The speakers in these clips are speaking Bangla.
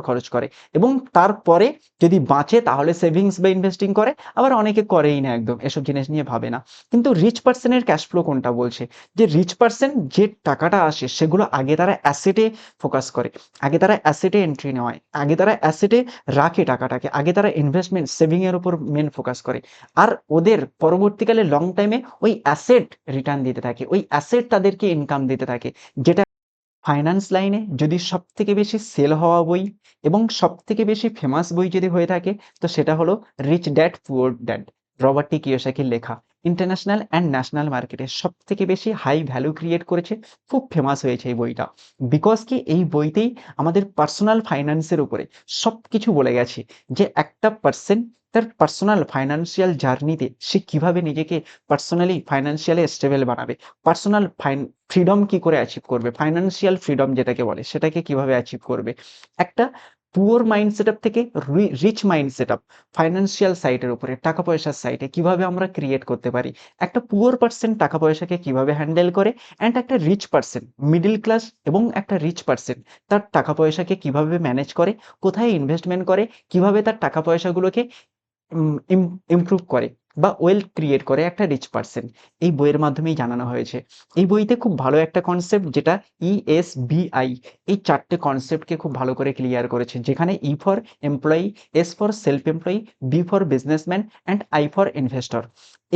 খরচ করে এবং তারপরে যদি বাঁচে তাহলে সেভিংস বা ইনভেস্টিং করে, আবার অনেকে করেই না, একদম এসব জিনিস নিয়ে ভাবে না। কিন্তু রিচ পার্সনের ক্যাশ ফ্লো কোনটা বলছে যে রিচ পার্সন যে টাকাটা আসে সেগুলো আগে তারা অ্যাসেটে ফোকাস করে, আগে তারা অ্যাসেটে এন্ট্রি নেওয়ায়, আগে তারা অ্যাসেটে রাখে টাকাটাকে, আগে তারা ইনভেস্টমেন্ট সেভিং এর উপর মেন ফোকাস করে। আর ওদের পরবর্তীকালে লং টাইমে ওই অ্যাসেট রিটার্ন দিতে থাকে, ওই অ্যাসেট তাদেরকে ইনকাম দিতে থাকে। যেটা ফাইন্যান্স লাইনে যদি সবথেকে বেশি সেল হওয়া বই এবং সবথেকে বেশি ফেমাস বই যদি হয়ে থাকে, তো সেটা হলো rich dad poor dad, Robert T কিওসাকির লেখা। ইন্টারন্যাশনাল অ্যান্ড ন্যাশনাল মার্কেটে সবথেকে বেশি হাই ভ্যালু ক্রিয়েট করেছে, খুব ফেমাস হয়েছে এই বইটা। বিকজ কি এই বইতেই আমাদের পার্সোনাল ফাইন্যান্সের উপরে সবকিছু বলে গেছে, যে একটা পার্সন তার পার্সোনাল ফাইন্যান্সিয়াল জার্নিতে সে কিভাবে নিজেকে পার্সোনালি ফাইন্যান্সিয়ালি স্টেবল বানাবে, পার্সোনাল ফ্রিডম কি করে অ্যাচিভ করবে, ফাইন্যান্সিয়াল ফ্রিডম যেটাকে বলে সেটাকে কিভাবে অ্যাচিভ করবে। একটা পুয়ার মাইন্ড সেটআপ থেকে রিচ মাইন্ড সেটআপ ফাইন্যান্সিয়াল সাইটের উপরে, টাকা পয়সার সাইটে কিভাবে আমরা ক্রিয়েট করতে পারি। একটা পুয়ার পার্সন টাকা পয়সাকে কিভাবে হ্যান্ডেল করে, অ্যান্ড একটা রিচ পার্সন, মিডল ক্লাস এবং একটা রিচ পার্সন তার টাকা পয়সাকে কিভাবে ম্যানেজ করে, কোথায় ইনভেস্টমেন্ট করে, কিভাবে তার টাকা পয়সাগুলোকে ইমপ্রুভ করে বা ওয়েলথ ক্রিয়েট করে একটা রিচ পার্সন, এই বইয়ের মাধ্যমেই জানানো হয়েছে। এই বইতে খুব ভালো একটা কনসেপ্ট যেটা ESBI, এই 4টে কনসেপ্টকে খুব ভালো করে ক্লিয়ার করেছে, যেখানে E for employee, S for self employee, B for businessman and I for investor.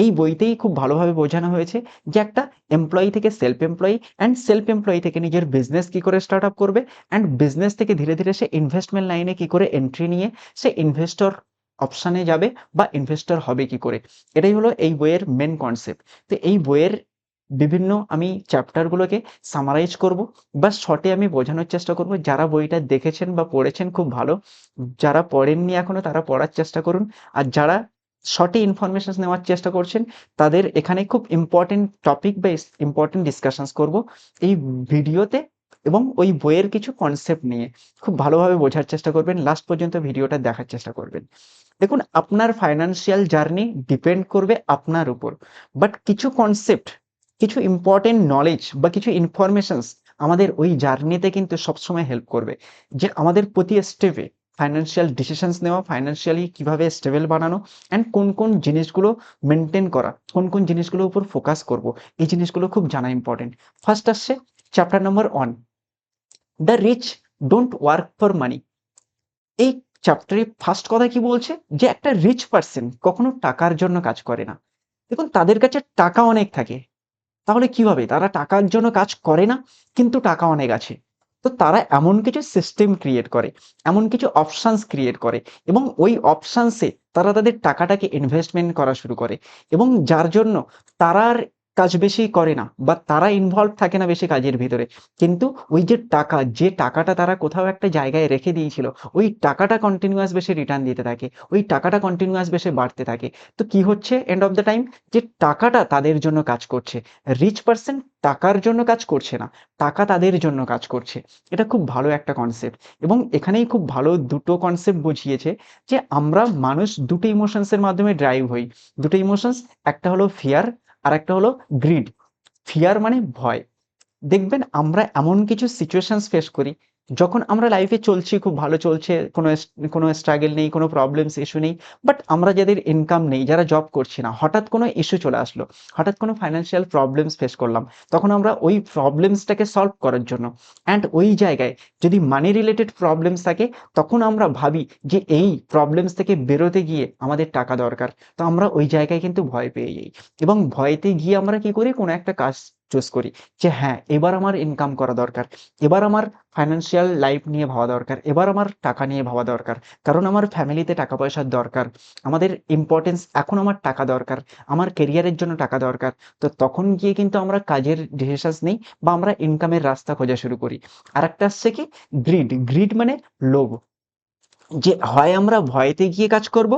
এই বইতেই খুব ভালোভাবে বোঝানো হয়েছে যে একটা এমপ্লয়ি থেকে self employee, and self employee থেকে নিজের বিজনেস কি করে স্টার্ট আপ করবে, অ্যান্ড বিজনেস থেকে ধীরে ধীরে সে ইনভেস্টমেন্ট লাইনে কি করে এন্ট্রি নিয়ে সে ইনভেস্টর অপশানে যাবে বা ইনভেস্টর হবে কি করে। এটাই হলো এই বইয়ের মেন কনসেপ্ট। তো এই বইয়ের বিভিন্ন আমি চ্যাপ্টারগুলোকে সামারাইজ করব বা শর্টে আমি বোঝানোর চেষ্টা করব। যারা বইটা দেখেছেন বা পড়েছেন খুব ভালো, যারা পড়েননি এখনো তারা পড়ার চেষ্টা করুন। আর যারা শর্টে ইনফরমেশন নেওয়ার চেষ্টা করছেন তাদের এখানে খুব ইম্পর্টেন্ট টপিক বা ইম্পর্টেন্ট ডিসকাশনস করব এই ভিডিওতে, এবং ওই বইয়ের কিছু কনসেপ্ট নিয়ে খুব ভালোভাবে বোঝার চেষ্টা করবেন। লাস্ট পর্যন্ত ভিডিওটা দেখার চেষ্টা করবেন। দেখুন, আপনার ফাইন্যান্সিয়াল জার্নি ডিপেন্ড করবে আপনার উপর, বাট কিছু কনসেপ্ট, কিছু ইম্পর্টেন্ট নলেজ বা কিছু ইনফরমেশনস আমাদের ওই জার্নিতে কিন্তু সবসময় হেল্প করবে, যে আমাদের প্রতি স্টেপে ফাইন্যান্সিয়াল ডিসিশনস নেওয়া, ফাইন্যান্সিয়ালি কিভাবে স্টেবল বানানো, অ্যান্ড কোন কোন জিনিসগুলো মেনটেন করা, কোন কোন জিনিসগুলোর উপর ফোকাস করব, এই জিনিসগুলো খুব জানা ইম্পর্টেন্ট। ফার্স্ট আসছে chapter number 1, the rich don't work for money. এই চ্যাপ্টারে ফার্স্ট কথা কি বলছে, যে একটা রিচ পার্সন কখনো টাকার জন্য কাজ করে না। দেখুন, তাদের কাছে টাকা অনেক থাকে, তাহলে কি হবে, তারা টাকার জন্য কাজ করে না কিন্তু টাকা অনেক আছে। তো তারা এমন কিছু সিস্টেম ক্রিয়েট করে, এমন কিছু অপশনস ক্রিয়েট করে, এবং ওই অপশনসে তারা তাদের টাকাটাকে ইনভেস্টমেন্ট করা শুরু করে, এবং যার জন্য তারা আর কাজ বেশি করে না বা তারা ইনভলভ থাকে না বেশি কাজের ভিতরে। কিন্তু ওই যে টাকা, যে টাকাটা তারা কোথাও একটা জায়গায় রেখে দিয়েছিল, ওই টাকাটা কন্টিনিউয়াস বেশি রিটার্ন দিতে থাকে, ওই টাকাটা কন্টিনিউয়াস বেশি বাড়তে থাকে। তো কি হচ্ছে এন্ড অফ দ্য টাইম, যে টাকাটা তাদের জন্য কাজ করছে। রিচ পার্সন টাকার জন্য কাজ করছে না, টাকা তাদের জন্য কাজ করছে। এটা খুব ভালো একটা কনসেপ্ট, এবং এখানেই খুব ভালো দুটো কনসেপ্ট বুঝিয়েছে, যে আমরা মানুষ দুটো ইমোশনসের মাধ্যমে ড্রাইভ হই। দুটো ইমোশনস, একটা হলো ফিয়ার আর একটা হলো গ্রিড। ফিয়ার মানে ভয়। দেখবেন আমরা এমন কিছু সিচুয়েশনস ফেস করি, যখন আমরা লাইফে চলছি, খুব ভালো চলছে, কোনো স্ট্রাগল নেই, কোনো প্রবলেমস ইস্যু নেই, বাট আমরা যাদের ইনকাম নেই, যারা জব করছি না, হঠাৎ কোনো ইস্যু চলে আসলো, হঠাৎ কোনো ফাইন্যান্সিয়াল প্রবলেমস ফেস করলাম, তখন আমরা ওই প্রবলেমসটাকে সলভ করার জন্য, অ্যান্ড ওই জায়গায় যদি মানি রিলেটেড প্রবলেমস থাকে, তখন আমরা ভাবি যে এই প্রবলেমস থেকে বেরোতে গিয়ে আমাদের টাকা দরকার। তো আমরা ওই জায়গায় কিন্তু ভয় পেয়ে যাই, এবং ভয়তে গিয়ে আমরা কি করি, কোনো একটা কাজ চুজ করি, যে হ্যাঁ, এবার আমার ইনকাম করা দরকার, এবার আমার ফাইন্যান্সিয়াল লাইফ নিয়ে ভাবা দরকার, এবার আমার টাকা নিয়ে ভাবা দরকার, কারণ আমার ফ্যামিলিতে টাকা পয়সার দরকার, আমাদের ইম্পর্টেন্স এখন আমার টাকা দরকার, আমার কেরিয়ারের জন্য টাকা দরকার। তো তখন গিয়ে কিন্তু আমরা কাজের ডিসিশনস নেই বা আমরা ইনকামের রাস্তা খোঁজা শুরু করি। আর একটা আসছে কি, গ্রিড। গ্রিড মানে লোভ, যে হয় আমরা ভয়েতে গিয়ে কাজ করব,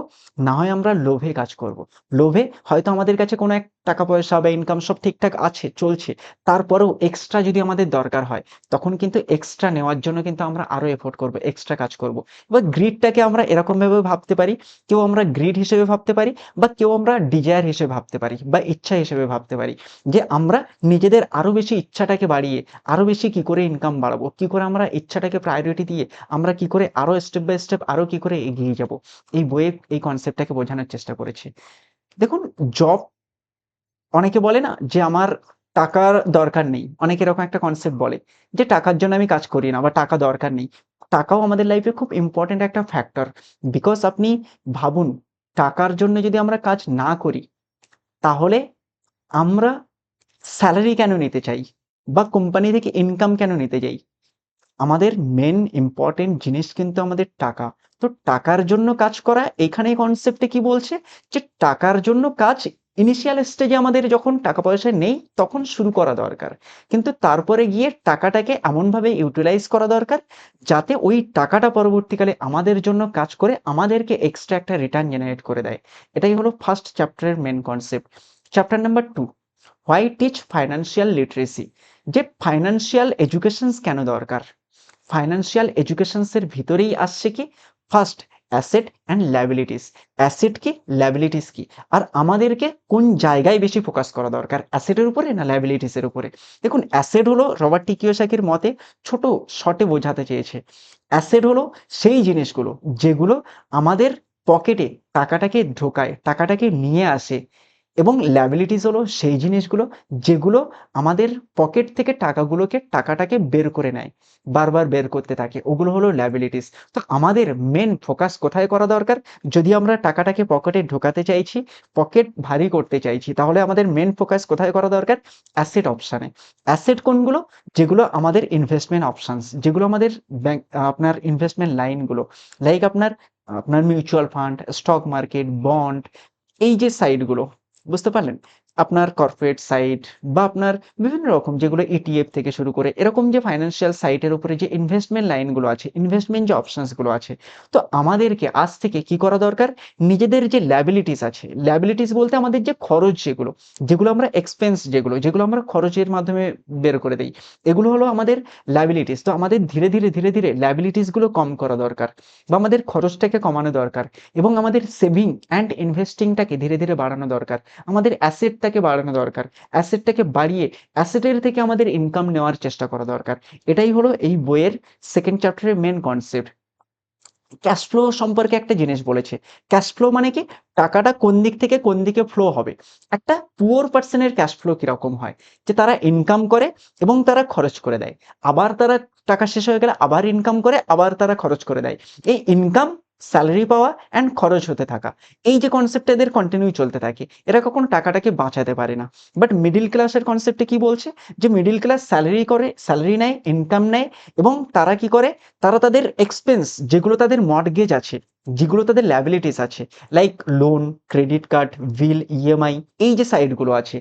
না হয় আমরা লোভে কাজ করব। লোভে হয়তো আমাদের কাছে কোনো এক টাকা পয়সা বা ইনকাম সব ঠিকঠাক আছে, চলছে, তারপরেও এক্সট্রা যদি আমাদের দরকার হয়, তখন কিন্তু এক্সট্রা নেওয়ার জন্য কিন্তু আমরা আরো এফোর্ট করব, এক্সট্রা কাজ করব। এবার গ্রিডটাকে আমরা এরকম ভাবে ভাবতে পারি, কেউ আমরা গ্রিড হিসেবে ভাবতে পারি, বা কেউ আমরা ডিজায়ার হিসেবে ভাবতে পারি, বা ইচ্ছা হিসেবে ভাবতে পারি, যে আমরা নিজেদের আরো বেশি ইচ্ছাটাকে বাড়িয়ে আরো বেশি কি করে ইনকাম বাড়াবো, কি করে আমরা ইচ্ছাটাকে প্রায়োরিটি দিয়ে আমরা কি করে আরো স্টেপ বাই স্টেপ আরো কি করে এগিয়ে যাব। এই বইয়ে এই কনসেপ্টটাকে বোঝানোর চেষ্টা করেছে। দেখুন, জব, অনেকে বলে না যে আমার টাকার দরকার নেই, অনেকে এরকম একটা কনসেপ্ট বলে যে টাকার জন্য আমি কাজ করি না বা টাকা দরকার নেই। টাকাও আমাদের লাইফে খুব ইম্পর্টেন্ট একটা ফ্যাক্টর। বিকজ আপনি ভাবুন, টাকার জন্য যদি আমরা কাজ না করি, তাহলে আমরা স্যালারি কেন নিতে চাই বা কোম্পানি থেকে ইনকাম কেন নিতে যাই? আমাদের মেন ইম্পর্টেন্ট জিনিস কিন্তু আমাদের টাকা। তো টাকার জন্য কাজ করা, এখানে কনসেপ্টে কি বলছে, যে টাকার জন্য কাজ ইনিশিয়াল স্টেজে আমাদের যখন টাকা পয়সা নেই তখন শুরু করা দরকার, কিন্তু তারপরে গিয়ে টাকাটাকে এমনভাবে ইউটিলাইজ করা দরকার যাতে ওই টাকাটা পরবর্তীকালে আমাদের জন্য কাজ করে আমাদেরকে এক্সট্রা একটা রিটার্ন জেনারেট করে দেয়। এটাই হলো ফার্স্ট চ্যাপ্টারের main concept. Chapter number 2, why teach financial literacy, যে ফাইন্যান্সিয়াল এডুকেশনস কেন দরকার। ফাইন্যান্সিয়াল এডুকেশনসের ভিতরেই আসছে কি, first asset and liabilities. Asset কি, লায়াবিলিটিস কি, আর আমাদেরকে কোন জায়গায় বেশি ফোকাস করা দরকার, অ্যাসেটের উপরে না লায়াবিলিটিসের উপরে? দেখুন, অ্যাসেট হলো, রবার্ট টি কিওসাকির মতে ছোট শর্টে বোঝাতে চেয়েছে, অ্যাসেট হলো সেই জিনিসগুলো যেগুলো আমাদের পকেটে টাকাটাকে ঢোকায়, টাকাটাকে নিয়ে আসে, এবং লায়াবিলিটিস হলো সেই জিনিসগুলো যেগুলো আমাদের পকেট থেকে টাকাটাকে বের করে নেয়, বারবার বের করতে থাকে, ওগুলো হলো লায়াবিলিটিস। তো আমাদের মেন ফোকাস কোথায় করা দরকার? যদি আমরা টাকাটাকে পকেটে ঢোকাতে চাইছি, পকেট ভারী করতে চাইছি, তাহলে আমাদের মেন ফোকাস কোথায় করা দরকার? অ্যাসেট অপশানে। অ্যাসেট কোনগুলো? যেগুলো আমাদের ইনভেস্টমেন্ট অপশনস, যেগুলো আমাদের ব্যাংক, আপনার ইনভেস্টমেন্ট লাইনগুলো, লাইক আপনার আপনার mutual fund, stock market, bond, এই যে সাইটগুলো, বুঝতে পারলেন? আপনার কর্পোরেট সাইট বা আপনার বিভিন্ন রকম যেগুলো ইটিএফ থেকে শুরু করে এরকম যে ফাইন্যান্সিয়াল সাইটের উপরে যে ইনভেস্টমেন্ট লাইনগুলো আছে, ইনভেস্টমেন্ট যে অপশনস গুলো আছে, তো আমাদেরকে আজ থেকে কি করা দরকার? নিজেদের যে লায়াবিলিটিস আছে, লায়াবিলিটিস বলতে আমাদের যে খরচ, যেগুলো যেগুলো আমরা এক্সপেন্স, যেগুলো যেগুলো আমরা খরচের মাধ্যমে বের করে দেই, এগুলো হলো আমাদের লায়াবিলিটিস। তো আমাদের ধীরে ধীরে ধীরে ধীরে লায়াবিলিটিস গুলো কম করা দরকার, বা আমাদের খরচটাকে কমানো দরকার, এবং আমাদের সেভিং অ্যান্ড ইনভেস্টিংটাকে ধীরে ধীরে বাড়ানো দরকার, আমাদের অ্যাসেটটাকে বাড়ানো দরকার, অ্যাসেটটাকে বাড়িয়ে অ্যাসেটের থেকে আমাদের ইনকাম নেওয়ার চেষ্টা করা দরকার। এটাই হলো এই বইয়ের সেকেন্ড চ্যাপ্টারের মেন কনসেপ্ট। ক্যাশ ফ্লো সম্পর্কে একটা জিনিস বলেছে। ক্যাশ ফ্লো মানে কি? টাকাটা কোন দিক থেকে কোন দিকে ফ্লো হবে। একটা পুয়ার পারসনের ক্যাশ ফ্লো কিরকম হয়? যে তারা ইনকাম করে এবং তারা খরচ করে দেয়। আবার তারা টাকা শেষ হয়ে গেলে আবার ইনকাম করে, আবার তারা খরচ করে দেয়। এই ইনকাম, স্যালারি পাওয়া অ্যান্ড খরচ হতে থাকা, এই যে কনসেপ্টটা এদের কন্টিনিউ চলতে থাকে, এরা কখনো টাকাটাকে বাঁচাতে পারে না। বাট মিডল ক্লাসের কনসেপ্টে কি বলছে? যে মিডল ক্লাস স্যালারি করে, স্যালারি নেয়, ইনকাম নেয়, এবং তারা কি করে? তারা তাদের এক্সপেন্স, যেগুলো তাদের মর্টগেজ আছে, যেগুলো তাদের লায়াবিলিটিস আছে, লাইক লোন, ক্রেডিট কার্ড, বিল, ইএমআই, এই যে সাইটগুলো আছে,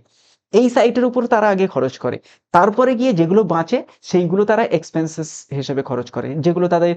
এই সাইটের উপর তারা আগে খরচ করে। তারপরে গিয়ে যেগুলো বাঁচে সেইগুলো তারা এক্সপেন্সেস হিসেবে খরচ করে, যেগুলো তাদের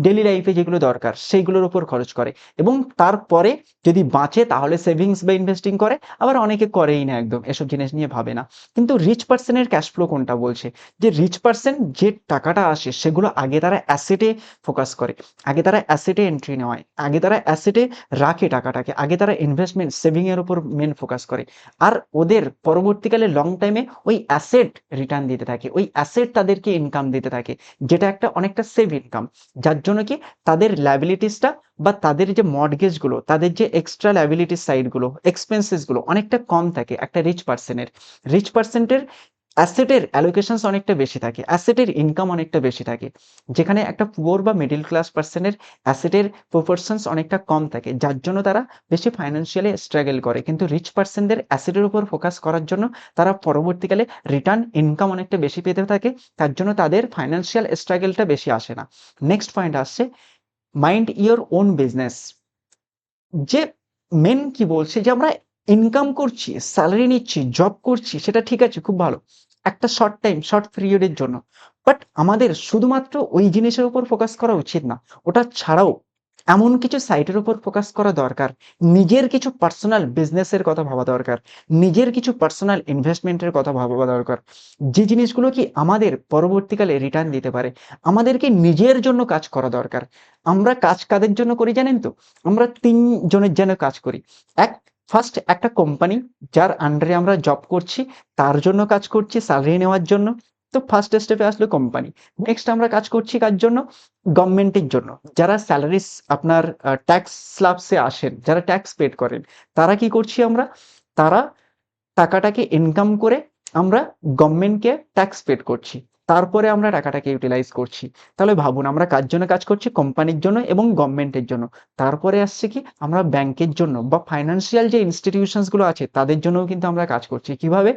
ডেলি লাইফে যেগুলো দরকার সেইগুলোর উপর খরচ করে, এবং তারপরে যদি বাঁচে তাহলে সেভিংস বা ইনভেস্টিং করে। আবার অনেকে করেই না, একদম এসব জিনিস নিয়ে ভাবে না। কিন্তু রিচ পার্সনের ক্যাশ ফ্লো কোনটা বলছে, যে রিচ পার্সন যে টাকাটা আসে সেগুলো আগে তারা অ্যাসেটে ফোকাস করে, আগে তারা অ্যাসেটে এন্ট্রি নেওয়ায়, আগে তারা অ্যাসেটে রাখে টাকাটাকে, আগে তারা ইনভেস্টমেন্ট সেভিং এর উপর মেন ফোকাস করে। আর ওদের পরবর্তীকালে লং টাইমে ওই অ্যাসেট রিটার্ন দিতে থাকে, ওই অ্যাসেট তাদেরকে ইনকাম দিতে থাকে, যেটা একটা অনেকটা সেভ ইনকাম, যার জন্য কি তাদের লায়াবিলিটিসটা বা তাদের যে মর্টগেজ গুলো, তাদের যে এক্সট্রা লায়াবিলিটিস সাইড গুলো, এক্সপেন্সেস গুলো অনেকটা কম থাকে একটা রিচ পার্সনের। রিচ পার্সেন্টের অ্যাসেটের অ্যালোকেশনস অনেকটা বেশি থাকে, অ্যাসেটের ইনকাম অনেকটা বেশি থাকে, যেখানে একটা পুয়ার বা মিডল ক্লাস পার্সনের অ্যাসেটের প্রপোর্শনস অনেকটা কম থাকে, যার জন্য তারা বেশি ফাইন্যান্সিয়ালি স্ট্রাগল করে। কিন্তু রিচ পার্সনদের অ্যাসেটের উপর ফোকাস করার জন্য তারা পরবর্তীকালে রিটার্ন ইনকাম অনেকটা বেশি পেতে থাকে, তার জন্য তাদের ফাইন্যান্সিয়াল স্ট্রাগলটা বেশি আসে না। নেক্সট পয়েন্ট আসছে, মাইন্ড ইওর ওন বিজনেস। যে মেন কি বলছে, যে আমরা ইনকাম করছি, স্যালারি নিচ্ছি, জব করছি, সেটা ঠিক আছে, খুব ভালো, একটা শর্ট টাইম, শর্ট পিরিয়ডের জন্য। বাট আমাদের শুধুমাত্র ওই জিনিসের উপর ফোকাস করা উচিত না। ওটা ছাড়াও এমন কিছু সাইটের উপর ফোকাস করা দরকার, নিজের কিছু পার্সোনাল বিজনেসের কথা ভাবা দরকার, নিজের কিছু পার্সোনাল ইনভেস্টমেন্টের কথা ভাবা দরকার, যে জিনিসগুলো কি আমাদের পরবর্তীকালে রিটার্ন দিতে পারে। আমাদেরকে নিজের জন্য কাজ করা দরকার। আমরা কাজ কাদের জন্য করি জানেন তো? আমরা ৩ জনের জন্য কাজ করি। ফার্স্ট একটা কোম্পানি যার আন্ডারে আমরা জব করছি, তার জন্য কাজ করছি সেলারি নেওয়ার জন্য। তো ফার্স্ট স্টেপে আসলো কোম্পানি। নেক্সট আমরা কাজ করছি কার জন্য? গভর্নমেন্টের জন্য। যারা স্যালারিস আপনার ট্যাক্স স্ল্যাবসে আসেন, যারা ট্যাক্স পেড করেন, তারা কি করছি আমরা? তারা টাকাটাকে ইনকাম করে আমরা গভর্নমেন্টকে ট্যাক্স পেড করছি। তারপরে আমরা টাকাটাকে ইউটিলাইজ করছি। তাহলে ভাবুন আমরা কার জন্য কাজ করছি? কোম্পানির জন্য এবং গভর্নমেন্টের জন্য। তারপরে আসছে কি? আমরা ব্যাংকের জন্য বা ফাইন্যান্সিয়াল যে ইনস্টিটিউশনস গুলো আছে তাদের জন্যও কিন্তু আমরা কাজ করছি। কিভাবে?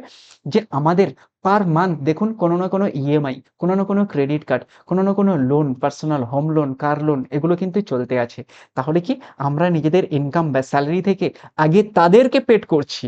যে আমাদের পার মান্থ দেখুন কোনো না কোনো ইএমআই, কোনো না কোনো ক্রেডিট কার্ড, কোনো না কোনো loan, personal home loan, car loan এগুলো কিন্তু চলতে আছে। তাহলে কি আমরা নিজেদের ইনকাম বা স্যালারি থেকে আগে তাদেরকে পেড করছি।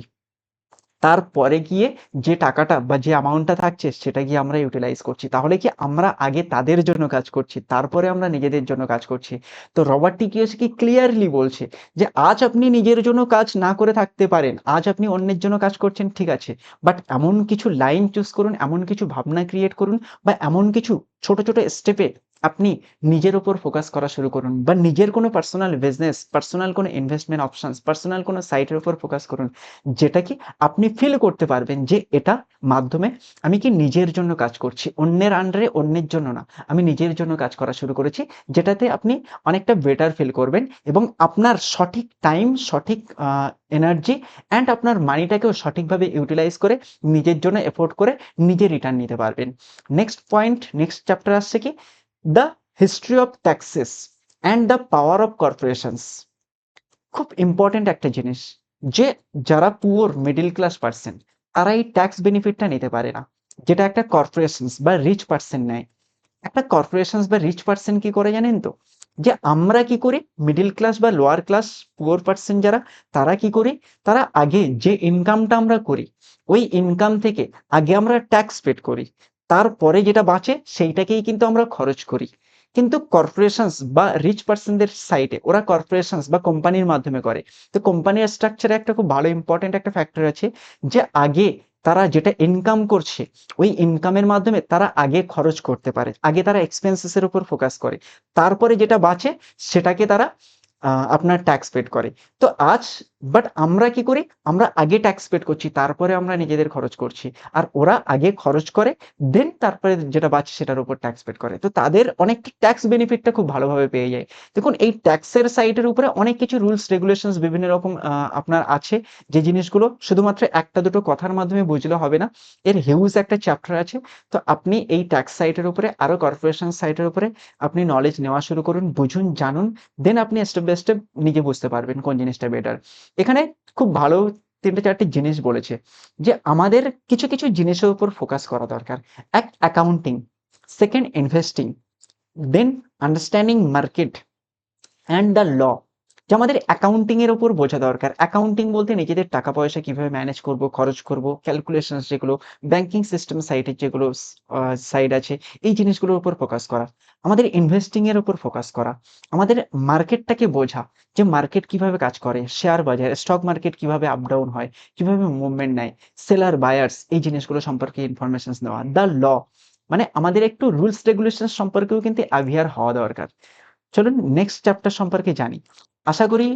তারপরে গিয়ে যে টাকাটা বা যে অ্যামাউন্টটা থাকছে সেটা গিয়ে আমরা ইউটিলাইজ করছি। তাহলে কি আমরা আগে তাদের জন্য কাজ করছি, তারপরে আমরা নিজেদের জন্য কাজ করছি। তো রবার্ট টি কিওসাকি ক্লিয়ারলি বলছে যে আজ আপনি নিজের জন্য কাজ না করে থাকতে পারেন। আজ আপনি অন্যের জন্য কাজ করছেন ঠিক আছে। বাট এমন কিছু লাইন চুজ করুন, এমন কিছু ভাবনা ক্রিয়েট করুন বা এমন কিছু ছোট, ছোট স্টেপে আপনি নিজের উপর ফোকাস করা শুরু করুন বা নিজের কোনো পার্সোনাল বিজনেস, পার্সোনাল কোনো ইনভেস্টমেন্ট অপশনস, পার্সোনাল কোনো সাইটের উপর ফোকাস করুন। যেটা কি আপনি ফিল করতে পারবেন যে এটা মাধ্যমে আমি কি নিজের জন্য কাজ করছি, অন্যের আন্ডারে অন্যের জন্য না, আমি নিজের জন্য কাজ করা শুরু করেছি। যেটাতে আপনি অনেকটা বেটার ফিল করবেন এবং আপনার সঠিক টাইম, সঠিক এনার্জি অ্যান্ড আপনার মানিটাকেও সঠিকভাবে ইউটিলাইজ করে নিজের জন্য এফোর্ট করে নিজে রিটার্ন নিতে পারবেন। নেক্সট পয়েন্ট, নেক্সট চ্যাপ্টার আসছে কি? The history of taxes and the power of corporations. খুব ইম্পর্টেন্ট একটা জিনিস যে যারা পুয়ার মিডল ক্লাস পার্সন তারা এই ট্যাক্স বেনিফিটটা নিতে পারে না, যেটা একটা কর্পোরেশনস বা রিচ পার্সন নেয়। একটা কর্পোরেশনস বা রিচ পার্সন কি করে জানেন তো? যে আমরা কি করি, মিডল ক্লাস বা লোয়ার ক্লাস পুয়ার পার্সন যারা, তারা কি করি? তারা আগে যে ইনকামটা আমরা করি ওই ইনকাম থেকে আগে আমরা ট্যাক্স পেড করি, তারপরে যেটা বাঁচে সেইটাকেই কিন্তু আমরা খরচ করি। কিন্তু কর্পোরেশনস বা রিচ পার্সনদের সাইটে ওরা কর্পোরেশনস বা কোম্পানির মাধ্যমে করে। তো কোম্পানির স্ট্রাকচারে একটা খুব ভালো ইম্পর্টেন্ট একটা ফ্যাক্টর আছে যে আগে তারা যেটা ইনকাম করছে ওই ইনকামের মাধ্যমে তারা আগে খরচ করতে পারে, আগে তারা এক্সপেন্সেস এর উপর ফোকাস করে, তারপরে যেটা বাঁচে সেটাকে তারা আপনার ট্যাক্স পেড করে। তো আজ বাট আমরা কি করি? আমরা আগে ট্যাক্স পেড করছি, তারপরে আমরা নিজেদের খরচ করছি। আর ওরা আগে খরচ করে, দেন তারপরে যেটা বাঁচে সেটার উপর ট্যাক্স পেড করে। তো তাদের অনেকটা ট্যাক্স বেনিফিটটা খুব ভালোভাবে পেয়ে যায়। দেখুন এই ট্যাক্সের সাইটের উপরে অনেক কিছু রুলস রেগুলেশনস বিভিন্ন রকম আপনার আছে, যে জিনিসগুলো শুধুমাত্র একটা দুটো কথার মাধ্যমে বুঝলে হবে না। এর হিউজ একটা চ্যাপ্টার আছে। তো আপনি এই ট্যাক্স সাইটের উপরে আরো কর্পোরেশন সাইটের উপরে আপনি নলেজ নেওয়া শুরু করুন, বুঝুন, জানুন। দেন আপনি স্টেপ বাই স্টেপ নিজে বুঝতে পারবেন কোন জিনিসটা বেটার। এখানে খুব ভালো ৩-৪টি জিনিস বলেছে যে আমাদের কিছু, কিছু জিনিসের উপর ফোকাস করা দরকার। এক accounting, second investing, then understanding market and the law. যে আমাদের অ্যাকাউন্টিং এর উপর বোঝা দরকার। অ্যাকাউন্টিং বলতে নিজেদের টাকা পয়সা কিভাবে ম্যানেজ করব, খরচ করব, ক্যালকুলেশনস যেগুলো, ব্যাংকিং সিস্টেম সাইটের যেগুলো সাইড আছে, এই জিনিসগুলোর উপর ফোকাস করা। আমাদের ইনভেস্টিং এর উপর ফোকাস করা। আমাদের মার্কেটটাকে বোঝা যে মার্কেট কিভাবে কাজ করে, শেয়ার বাজার, স্টক মার্কেট কিভাবে আপ ডাউন হয়, কিভাবে মুভমেন্ট নেয়, সেলার বায়ার্স এই জিনিসগুলো সম্পর্কে ইনফরমেশনস নেওয়া। দ্য ল মানে আমাদের একটু রুলস রেগুলেশন সম্পর্কেও কিন্তু অ্যাভিয়ার হওয়া দরকার। চলুন নেক্সট চ্যাপ্টার সম্পর্কে জানি। আশা করি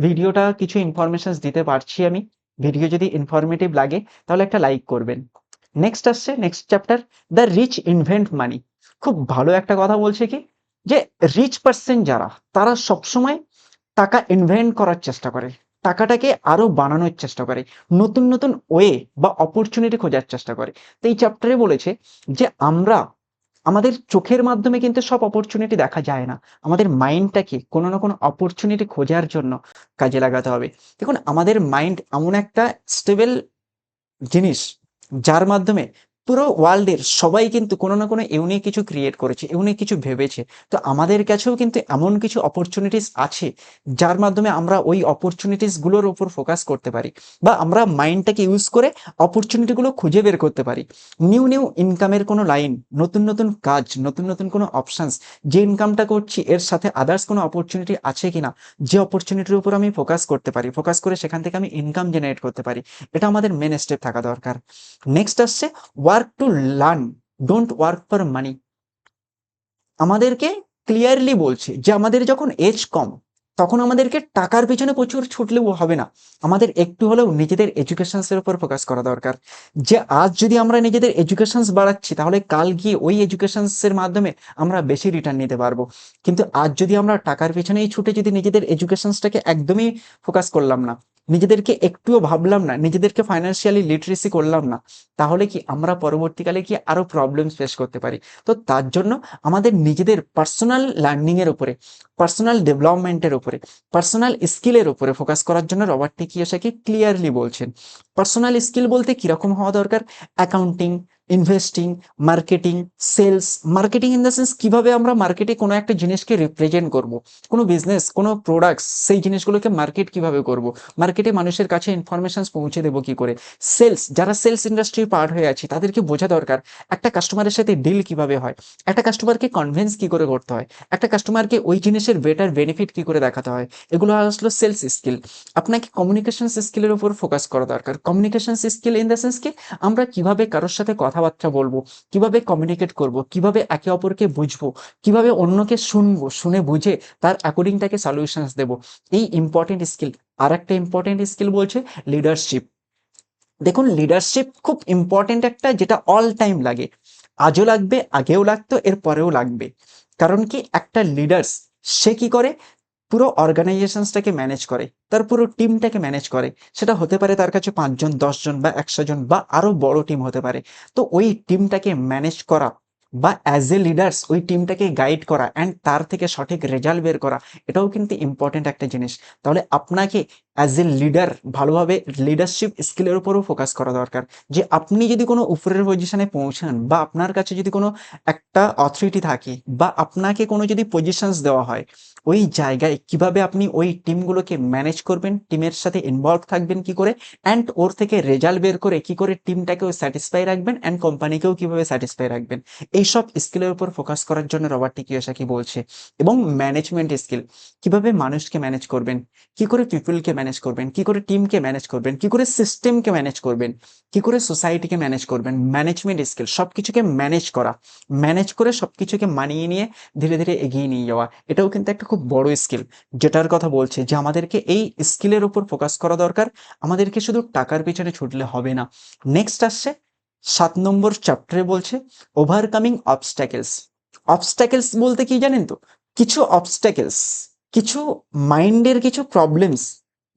ভিডিওটা কিছু ইনফরমেশনস দিতে পারছি আমি। ভিডিও যদি ইনফরমেটিভ লাগে তাহলে একটা লাইক করবেন। নেক্সট আসছে next chapter, the rich invent money. খুব ভালো একটা কথা বলছে কি যে রিচ পার্সন যারা তারা সবসময় টাকা ইনভেন্ট করার চেষ্টা করে, টাকাটাকে আরো বানানোর চেষ্টা করে, নতুন নতুন ওয়ে বা অপরচুনিটি খোঁজার চেষ্টা করে। তো এই চ্যাপ্টারে বলেছে যে আমরা আমাদের চোখের মাধ্যমে কিন্তু সব অপরচুনিটি দেখা যায় না। আমাদের মাইন্ডটাকে কোনো না কোনো অপরচুনিটি খোঁজার জন্য কাজে লাগাতে হবে। দেখুন আমাদের মাইন্ড এমন একটা স্টেবল জিনিস যার মাধ্যমে পুরো ওয়ার্ল্ডের সবাই কিন্তু কোনো না কোনো ইউনিক কিছু ক্রিয়েট করেছে, ইউনিক কিছু ভেবেছে। তো আমাদের কাছেও কিন্তু এমন কিছু অপরচুনিটিস আছে যার মাধ্যমে আমরা ওই অপরচুনিটিস গুলোর উপর ফোকাস করতে পারি, বা আমরা মাইন্ডটাকে ইউজ করে অপরচুনিটি গুলো খুঁজে বের করতে পারি। নিউ নিউ ইনকামের কোনো লাইন, নতুন নতুন কাজ, নতুন নতুন কোনো অপশনস, যে ইনকামটা করছি এর সাথে আদার্স কোনো অপরচুনিটি আছে কিনা, যে অপরচুনিটির উপর আমি ফোকাস করতে পারি, ফোকাস করে সেখান থেকে আমি ইনকাম জেনারেট করতে পারি। এটা আমাদের মেন স্টেপ থাকা দরকার। নেক্সট আসছে work to learn, don't work for মানি। আমাদেরকে ক্লিয়ারলি বলছে যে আমাদের যখন এজ কম, তখন আমাদেরকে টাকার পেছনে প্রচুর ছুটলেও হবে না, আমাদের একটু হলেও নিজেদের এডুকেশনসের উপর ফোকাস করা দরকার। যে আজ যদি আমরা নিজেদের এডুকেশনস বাড়াচ্ছি, তাহলে কাল গিয়ে ওই এডুকেশনসের মাধ্যমে আমরা বেশি রিটার্ন নিতে পারবো। কিন্তু আজ যদি আমরা টাকার পেছনেই ছুটে যদি নিজেদের এডুকেশনসটাকে একদমই ফোকাস করলাম না, নিজেদেরকে একটুও ভাবলাম না, নিজেদেরকে ফাইন্যান্সিয়ালি লিটারেসি করলাম না, তাহলে কি আমরা পরবর্তীকালে কি আরো প্রবলেম ফেস করতে পারি। তো তার জন্য আমাদের নিজেদের পার্সোনাল লার্নিং এর উপরে, পার্সোনাল ডেভেলপমেন্টের উপরে, পার্সোনাল স্কিলের উপরে ফোকাস করার জন্য রবার্ট টি কিওসাকি ক্লিয়ারলি বলছেন। পার্সোনাল স্কিল বলতে কিরকম হওয়া দরকার? Accounting, investing, marketing, sales. Marketing in the sense কিভাবে আমরা মার্কেটে কোনো একটা জিনিসকে রিপ্রেজেন্ট করব, কোনো বিজনেস, কোনো প্রোডাক্টস, সেই জিনিসগুলোকে মার্কেট কিভাবে করব, মার্কেটে মানুষের কাছে ইনফরমেশন পৌঁছে দেবো কি করে। সেলস, যারা সেলস ইন্ডাস্ট্রির পার্ট হয়ে আছে তাদেরকে বোঝা দরকার একটা কাস্টমারের সাথে ডিল কিভাবে হয়, একটা কাস্টমারকে কনভিন্স কি করে করতে হয়, একটা কাস্টমারকে ওই জিনিসের বেটার বেনিফিট কি করে দেখাতে হয়। এগুলো আসলো সেলস স্কিল। আপনাকে কমিউনিকেশন স্কিলের উপর ফোকাস করা দরকার। Communication skill in the sense কি, আমরা কিভাবে কারোর সাথে কথাবার্তা বলবো, কিভাবে কমিউনিকেট করব, কিভাবে একে অপরকে বুঝবো, কিভাবে অন্যকে শুনবো, শুনে বুঝে তার অ্যাকর্ডিং তাকে সলিউশনস দেবো। এই ইম্পর্টেন্ট স্কিল। আর একটা ইম্পর্টেন্ট স্কিল বলছে লিডারশিপ। দেখুন, লিডারশিপ খুব ইম্পর্টেন্ট একটা, যেটা অল টাইম লাগে। আজও লাগবে, আগেও লাগতো, এর পরেও লাগবে। কারণ কি, একটা লিডার্স সে কি করে, পুরো অর্গানাইজেশনসটাকে ম্যানেজ করে, তার পুরো টিমটাকে ম্যানেজ করে। সেটা হতে পারে তার কাছে 5 জন, 10 জন বা 100 জন বা আরো বড় টিম হতে পারে। তো ওই টিমটাকে ম্যানেজ করা বা অ্যাজ এ লিডার্স ওই টিমটাকে গাইড করা অ্যান্ড তার থেকে সঠিক রেজাল্ট বের করা, এটাও কিন্তু ইম্পর্টেন্ট একটা জিনিস। তাহলে আপনাকে অ্যাজ এ লিডার ভালোভাবে লিডারশিপ স্কিলের উপরও ফোকাস করা দরকার। যে আপনি যদি কোনো উপরের পজিশনে পৌঁছান, বা আপনার কাছে যদি কোনো একটা অথরিটি থাকে, বা আপনাকে কোনো যদি পজিশনস দেওয়া হয়, ওই জায়গায় কিভাবে আপনি ওই টিমগুলোকে ম্যানেজ করবেন, টিমের সাথে ইনভলভ থাকবেন কি করে, অ্যান্ড ওর থেকে রেজাল্ট বের করে কি করে টিমটাকেও স্যাটিসফাই রাখবেন অ্যান্ড কোম্পানিকেও কিভাবে স্যাটিসফাই রাখবেন। এইসব স্কিলের উপর ফোকাস করার জন্য রবার্ট টি কিওসাকি বলছে। এবং ম্যানেজমেন্ট স্কিল, কিভাবে মানুষকে ম্যানেজ করবেন, কি করে পিপলকে ম্যানেজ করবেন, কি করে টিমকে ম্যানেজ করবেন, কি করে সিস্টেমকে ম্যানেজ করবেন, কি করে সোসাইটিকে ম্যানেজ করবেন। ম্যানেজমেন্ট স্কিল, সবকিছুকে ম্যানেজ করা, ম্যানেজ করে সবকিছুকে মানিয়ে নিয়ে ধীরে ধীরে এগিয়ে নিয়ে যাওয়া, এটাও কিন্তু একটা খুব বড় স্কিল। যেটার কথা বলছে যে আমাদেরকে এই স্কিলের উপর ফোকাস করা দরকার, আমাদেরকে শুধু টাকার পিছনে ছুটলে হবে না। নেক্সট আসছে 7 নম্বর চ্যাপ্টারে বলছে ওভারকামিং অবস্ট্যাকেলস। অবস্ট্যাকেলস বলতে কি জানেন তো? কিছু অবস্ট্যাকেলস, কিছু মাইন্ডের কিছু প্রবলেমস,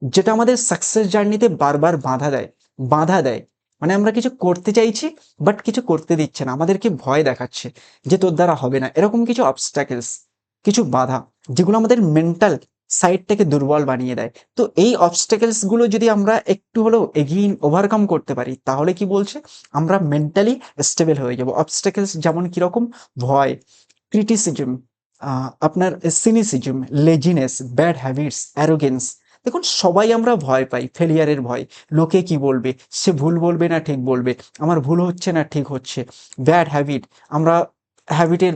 যেটা আমাদের সাকসেস জার্নিতে বারবার বাধা দেয়। মানে আমরা কিছু করতে চাইছি, বাট কিছু করতে দিচ্ছে না, আমাদেরকে ভয় দেখাচ্ছে যে তোর দ্বারা হবে না। এরকম কিছু অবস্ট্যাকেলস, কিছু বাধা, যেগুলো আমাদের মেন্টাল সাইডটাকে দুর্বল বানিয়ে দেয়। তো এই অবস্ট্যাকেলস গুলো যদি আমরা একটু হলেও এগিয়ে ওভারকাম করতে পারি, তাহলে কি বলছে, আমরা মেন্টালি স্টেবল হয়ে যাব। অবস্ট্যাকেলস যেমন কিরকম, ভয়, ক্রিটিসিজম, আপনার সিনিসিজম, লেজিনেস, ব্যাড হ্যাবিটস, অ্যারোগেন্স। দেখুন, সবাই আমরা ভয় পাই, ফেলিয়ারের ভয়। লোকে কি বলবে, সে ভুল বলবে না ঠিক বলবে, আমার ভুল হচ্ছে না ঠিক হচ্ছে। ব্যাড হ্যাবিট, আমরা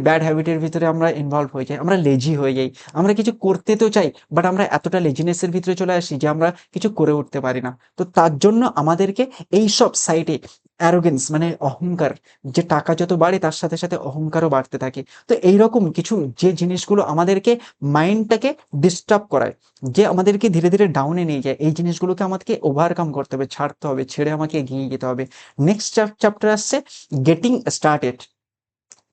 ব্যাড হ্যাবিটের ভিতরে আমরা ইনভলভ হয়ে যাই, আমরা লেজি হয়ে যাই। আমরা কিছু করতে তো চাই, বাট আমরা এতটা লেজিনেসের ভিতরে চলে আসি যে আমরা কিছু করে উঠতে পারি না। তো তার জন্য আমাদেরকে এই সব সাইডে, অ্যারোগেন্স মানে অহংকার, যে টাকা যত বাড়ে তার সাথে সাথে অহংকারও বাড়তে থাকে। তো এইরকম কিছু যে জিনিসগুলো আমাদেরকে মাইন্ডটাকে ডিস্টার্ব করায়, যে আমাদেরকে ধীরে ধীরে ডাউনে নিয়ে যায়, এই জিনিসগুলোকে আমাদেরকে ওভারকাম করতে হবে, ছাড়তে হবে, ছেড়ে আমাকে এগিয়ে যেতে হবে। নেক্সট চ্যাপ্টার আসছে গেটিং স্টার্টেড।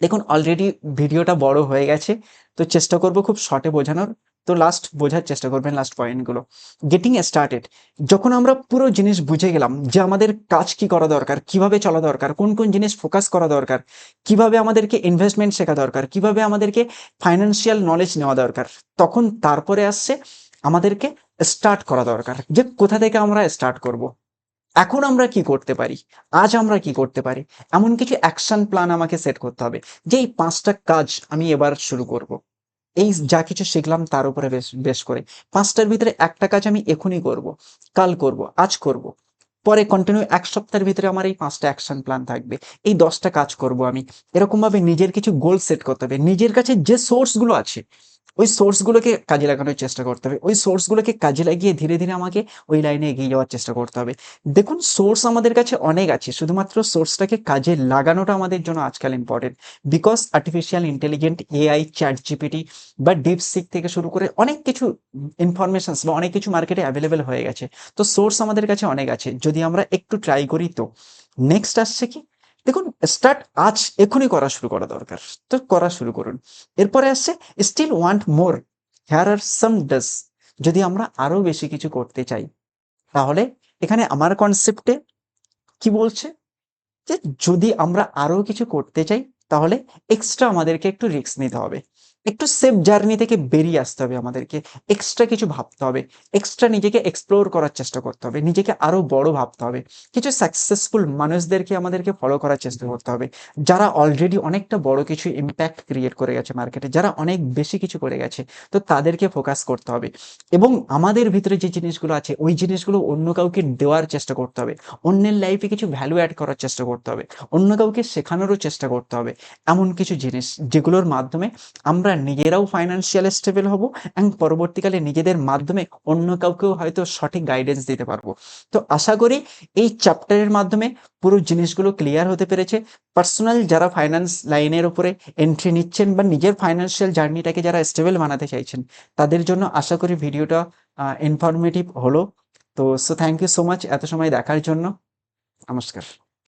দেখুন, অলরেডি ভিডিওটা বড় হয়ে গেছে, তো চেষ্টা করব খুব শর্টে বোঝানোর। তো লাস্ট বোঝার চেষ্টা করবেন, লাস্ট পয়েন্টগুলো। গেটিং স্টার্টেড, যখন আমরা পুরো জিনিস বুঝে গেলাম যে আমাদের কাজ কি করা দরকার, কিভাবে চলা দরকার, কোন কোন জিনিস ফোকাস করা দরকার, কিভাবে আমাদেরকে ইনভেস্টমেন্ট শেখা দরকার, কিভাবে আমাদেরকে ফাইন্যান্সিয়াল নলেজ নেওয়া দরকার, তখন তারপরে আসছে আমাদেরকে স্টার্ট করা দরকার, যে কোথা থেকে আমরা স্টার্ট করব। এখন আমরা কি করতে পারি, আজ আমরা কি করতে পারি, এমন কিছু অ্যাকশন প্ল্যান আমাকে সেট করতে হবে যে এই 5টা কাজ আমি এবার শুরু করব। এই যা কিছু শিখলাম তার উপরে বেশ বেশ করে 5টার ভিতরে একটা কাজ আমি এখনই করব, কাল করব, আজ করব, পরে কন্টিনিউ 1 সপ্তাহের ভিতরে আমার এই 5টা অ্যাকশন প্ল্যান থাকবে, এই 10টা কাজ করব আমি। এরকম ভাবে নিজের কিছু গোল সেট করতে হবে, নিজের কাছে যে সোর্স গুলো আছে ওই সোর্স গুলোকে কাজে লাগানোর চেষ্টা করতে হবে, ওই সোর্স গুলোকে কাজে লাগিয়ে ধীরে ধীরে আমাকে ওই লাইনে এগিয়ে যাওয়ার চেষ্টা করতে হবে। দেখুন সোর্স আমাদের কাছে অনেক আছে, শুধুমাত্র সোর্সটাকে কাজে লাগানোটা আমাদের জন্য আজকাল important. Because artificial intelligent, AI, chat GPT বা ডিপসিক থেকে শুরু করে অনেক কিছু ইনফরমেশন বা অনেক কিছু মার্কেটে অ্যাভেলেবেল হয়ে গেছে। তো সোর্স আমাদের কাছে অনেক আছে, যদি আমরা একটু ট্রাই করি তো। নেক্সট আসছে কি, দেখুন স্টার্ট আজ, এখনই করা শুরু করা দরকার, তো করা শুরু করুন। এরপরে আসছে স্টিল ওয়ান্ট মোর, হেয়ার আর সাম ডাস, যদি আমরা আরো বেশি কিছু করতে চাই তাহলে এখানে আমার কনসেপ্টে কি বলছে যে যদি আমরা আরো কিছু করতে চাই তাহলে এক্সট্রা আমাদেরকে একটু রিস্ক নিতে হবে, একটু সেফ জার্নি থেকে বেরিয়ে আসতে হবে, আমাদেরকে এক্সট্রা কিছু ভাবতে হবে, এক্সট্রা নিজেকে এক্সপ্লোর করার চেষ্টা করতে হবে, নিজেকে আরো বড় ভাবতে হবে। কিছু সাকসেসফুল মানুষদেরকে আমাদেরকে ফলো করার চেষ্টা করতে হবে, যারা অলরেডি অনেকটা বড় কিছু ইম্প্যাক্ট ক্রিয়েট করে গেছে মার্কেটে, যারা অনেক বেশি কিছু করে গেছে। তো তাদেরকে ফোকাস করতে হবে এবং আমাদের ভিতরে যে জিনিসগুলো আছে ওই জিনিসগুলো অন্য কাউকে দেওয়ার চেষ্টা করতে হবে, অন্যের লাইফে কিছু ভ্যালু অ্যাড করার চেষ্টা করতে হবে, অন্য কাউকে শেখানোরও চেষ্টা করতে হবে। এমন কিছু জিনিস যেগুলোর মাধ্যমে আমরা নিজেরাও ফাইন্যান্সিয়াল স্টেবল হব এবং পরবর্তীকালে নিজেদের মাধ্যমে অন্য কাউকেও হয়তো সঠিক গাইডেন্স দিতে পারবো। তো আশা করি এই চ্যাপ্টারের মাধ্যমে পুরো জিনিসগুলো ক্লিয়ার হতে পেরেছে। পার্সোনাল যারা ফাইন্যান্স লাইনের উপরে এন্ট্রি নিচ্ছেন বা নিজের ফাইন্যান্সিয়াল জার্নিটাকে যারা স্টেবল বানাতে চাইছেন তাদের জন্য আশা করি ভিডিওটা ইনফরমেটিভ হলো। তো থ্যাংক ইউ সো মাচ এত সময় দেখার জন্য। নমস্কার।